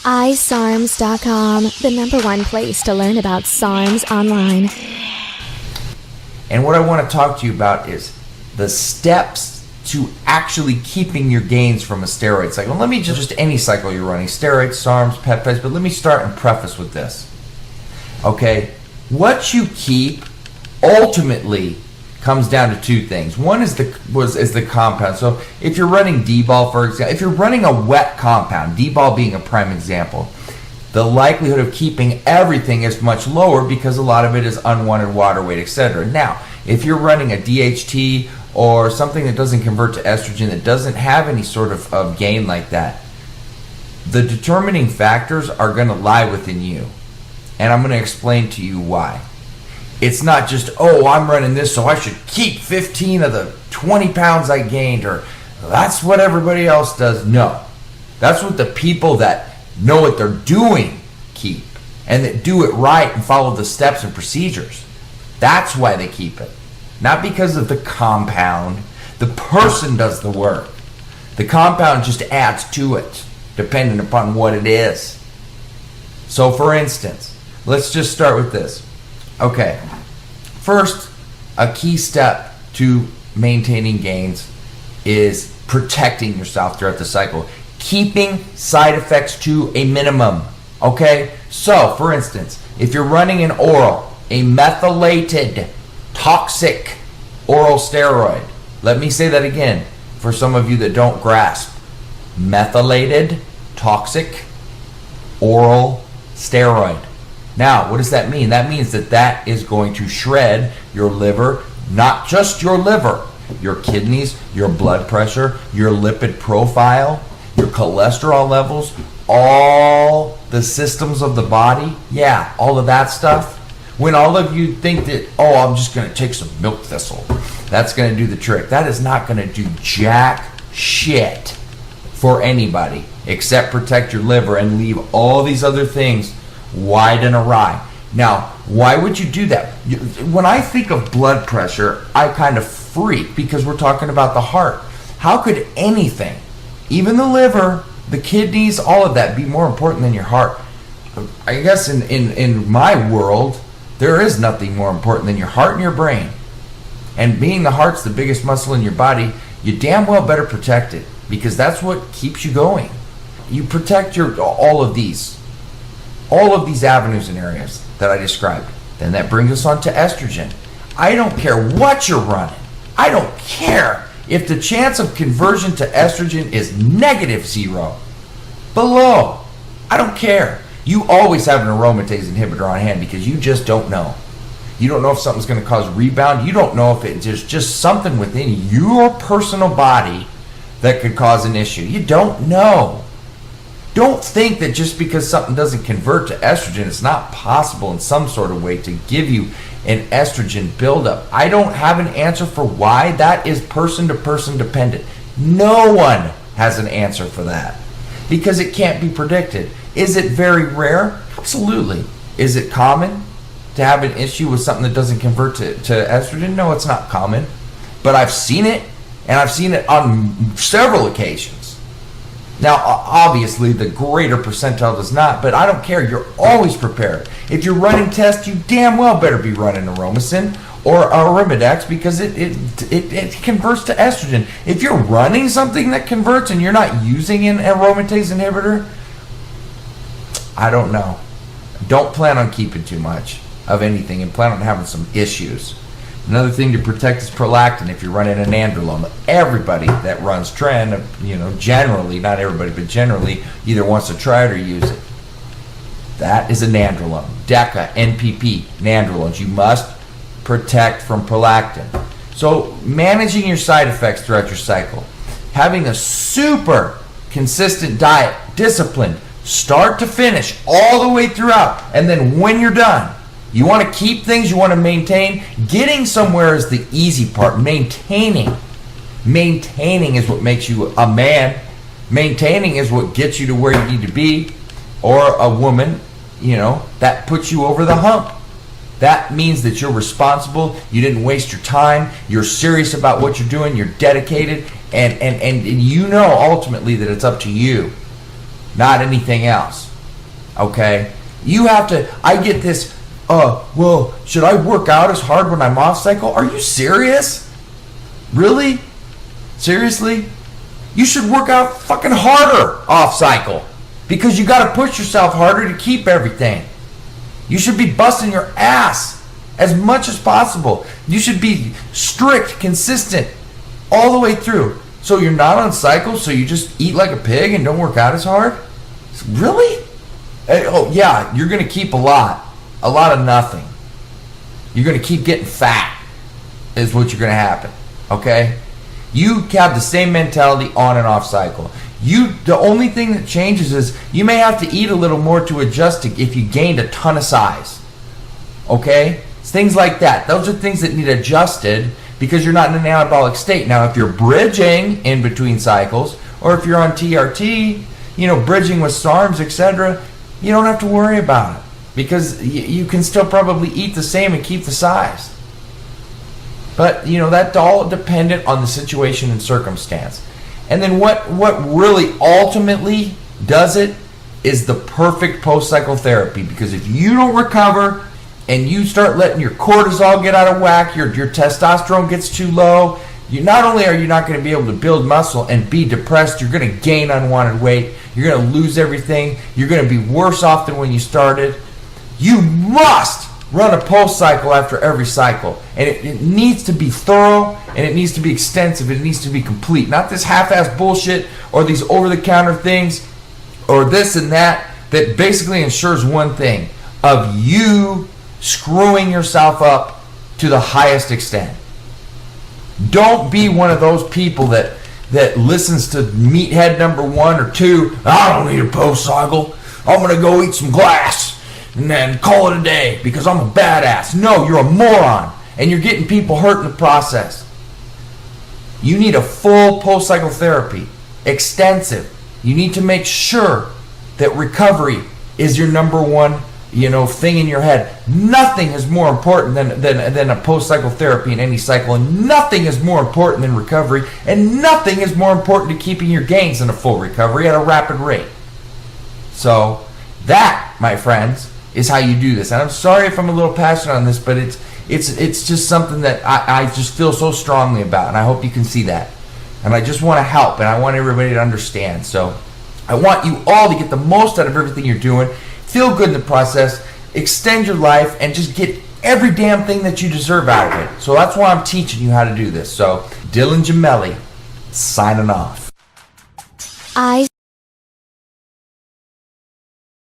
iSARMs.com, the #1 place to learn about SARMs online. And what I want to talk to you about is the steps to actually keeping your gains from a steroid cycle. Let me just any cycle you're running, steroids, SARMs, peptides, but let me start and preface with this. Okay, what you keep ultimately comes down to two things. One is the compound. So if you're running D-ball, for example, if you're running a wet compound, D-ball being a prime example, the likelihood of keeping everything is much lower because a lot of it is unwanted water weight, etc. Now, if you're running a DHT or something that doesn't convert to estrogen, that doesn't have any sort of gain like that, the determining factors are going to lie within you. And I'm going to explain to you why. It's not just, oh, I'm running this, so I should keep 15 of the 20 pounds I gained, or that's what everybody else does. No. That's what the people that know what they're doing keep, and that do it right and follow the steps and procedures. That's why they keep it. Not because of the compound. The person does the work. The compound just adds to it, depending upon what it is. So for instance, let's just start with this. Okay, first, a key step to maintaining gains is protecting yourself throughout the cycle. Keeping side effects to a minimum. Okay, so for instance, if you're running an oral, a methylated, toxic oral steroid, let me say that again for some of you that don't grasp. Methylated, toxic, oral steroid. Now, what does that mean? That means that is going to shred your liver, not just your liver, your kidneys, your blood pressure, your lipid profile, your cholesterol levels, all the systems of the body. Yeah, all of that stuff. When all of you think that, oh, I'm just going to take some milk thistle, that's going to do the trick. That is not going to do jack shit for anybody except protect your liver and leave all these other things wide and awry. Now, why would you do that? When I think of blood pressure, I kind of freak because we're talking about the heart. How could anything, even the liver, the kidneys, all of that, be more important than your heart? I guess in my world, there is nothing more important than your heart and your brain. And being the heart's the biggest muscle in your body, you damn well better protect it, because that's what keeps you going. You protect all of these avenues and areas that I described. Then that brings us on to estrogen. I don't care what you're running. I don't care if the chance of conversion to estrogen is -0, below. I don't care. You always have an aromatase inhibitor on hand because you just don't know. You don't know if something's going to cause rebound. You don't know if there's just something within your personal body that could cause an issue. You don't know. Don't think that just because something doesn't convert to estrogen, it's not possible in some sort of way to give you an estrogen buildup. I don't have an answer for why. That is person to person dependent. No one has an answer for that because it can't be predicted. Is it very rare? Absolutely. Is it common to have an issue with something that doesn't convert to estrogen? No, it's not common. But I've seen it, and I've seen it on several occasions. Now, obviously, the greater percentile does not, but I don't care. You're always prepared. If you're running tests, you damn well better be running Aromacin or Arimidex because it converts to estrogen. If you're running something that converts and you're not using an aromatase inhibitor, I don't know. Don't plan on keeping too much of anything and plan on having some issues. Another thing to protect is prolactin if you're running an androlone. Everybody that runs tren, generally, not everybody, but generally, either wants to try it or use it. That is a nandrolone. DECA, NPP, nandrolones. You must protect from prolactin. So managing your side effects throughout your cycle. Having a super consistent diet, disciplined, start to finish, all the way throughout. And then when you're done, you want to keep things, you want to maintain. Getting somewhere is the easy part. Maintaining is what makes you a man. Maintaining is what gets you to where you need to be. Or a woman, that puts you over the hump. That means that you're responsible, you didn't waste your time, you're serious about what you're doing, you're dedicated, and ultimately that it's up to you, not anything else. Okay? You have to, I get this, well, should I work out as hard when I'm off cycle? Are you serious? Really? Seriously? You should work out fucking harder off cycle, because you got to push yourself harder to keep everything. You should be busting your ass as much as possible. You should be strict, consistent all the way through. So you're not on cycle, so you just eat like a pig and don't work out as hard? Really? Oh yeah, you're going to keep a lot of nothing. You're going to keep getting fat is what you're going to happen. Okay? You have the same mentality on and off cycle. The only thing that changes is you may have to eat a little more to adjust if you gained a ton of size. Okay? It's things like that. Those are things that need adjusted because you're not in an anabolic state. Now, if you're bridging in between cycles, or if you're on TRT, bridging with SARMs, etc., you don't have to worry about it because you can still probably eat the same and keep the size. But, that's all dependent on the situation and circumstance. And then what really ultimately does it is the perfect post-cycle therapy. Because if you don't recover and you start letting your cortisol get out of whack, your testosterone gets too low, not only are you not going to be able to build muscle and be depressed, you're going to gain unwanted weight, you're going to lose everything, you're going to be worse off than when you started. You must run a post-cycle after every cycle. And it needs to be thorough, and it needs to be extensive, it needs to be complete. Not this half-ass bullshit or these over-the-counter things or this and that basically ensures one thing, of you screwing yourself up to the highest extent. Don't be one of those people that listens to meathead number 1 or 2, I don't need a post-cycle, I'm going to go eat some glass and then call it a day because I'm a badass. No, you're a moron, and you're getting people hurt in the process. You need a full post-cycle therapy, extensive. You need to make sure that recovery is your number one, thing in your head. Nothing is more important than a post-cycle therapy in any cycle, and nothing is more important than recovery, and nothing is more important to keeping your gains in a full recovery at a rapid rate. So that, my friends, is how you do this. And I'm sorry if I'm a little passionate on this, but it's just something that I just feel so strongly about, and I hope you can see that. And I just want to help, and I want everybody to understand. So I want you all to get the most out of everything you're doing, feel good in the process, extend your life, and just get every damn thing that you deserve out of it. So that's why I'm teaching you how to do this. So Dylan Gemelli, signing off. I